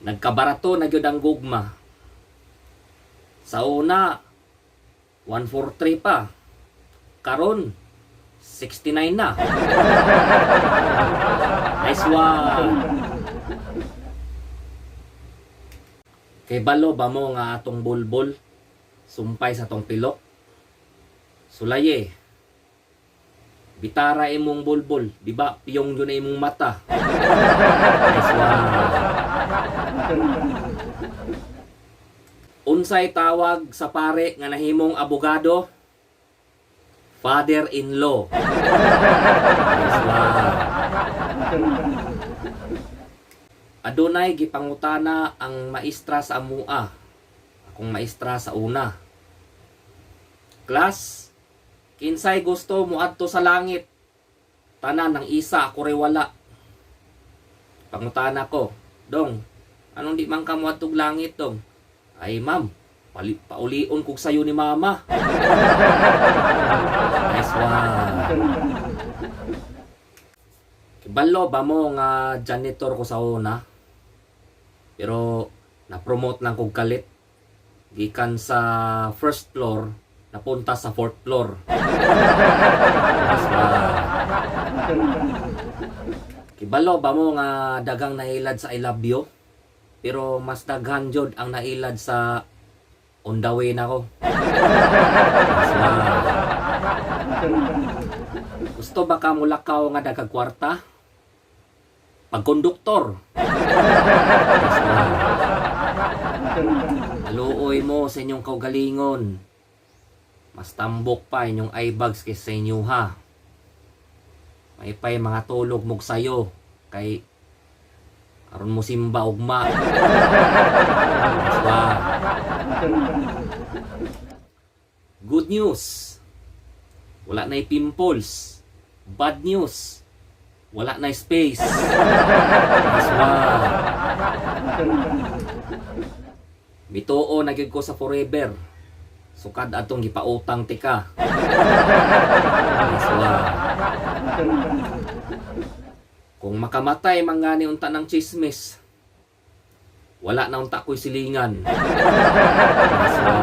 Nagkabarato na gyud ang gugma. Sa una 143 pa. Karon 69 na. Nice one. Kay balo ba mo nga atong bulbul sumpay sa tong pilok? Sulaye. Bitara imong bulbul, di ba? Piyong yun na imong mata. Nice one. Unsay tawag sa pare nga nahimong abogado? Father-in-law. Nice one. Adunay gipangutana ang maestra sa amua. Akong maestra sa una. Class, kinsay gusto muadto sa langit? Tanan ng isa, ako ray wala. Pangutana ko, Dong, anong di man ka muadtog langit, Dong? Ay ma'am, paulion kog sayo ni mama. Nice one. Kibalo ba mo nga janitor ko sa una? Pero na-promote lang kog kalit. Gikan sa first floor, napunta sa fourth floor. Nice one. Kibalo ba mo nga dagang nailad sa I love you? Pero mas daghan jud ang nailad sa on the way na ko. Nice one. Gusto ba ka mulakaw nga dagag kwarta? Pagkonduktor. Aluoy mo sa inyong kaugalingon. Mas tambok pa inyong eyebags kaysa sa inyo ha. May pa'y mga tulog mog sayo. Kay aron mo simba ugma. Good news. Wala na'y pimples. Bad news. Wala na space. Nice one. Bituo na gyud ko sa forever. Sukad atong gipautang tika. Nice one. Kung makamatay mangani unta ng chismis, wala na unta ko'y silingan. Nice one.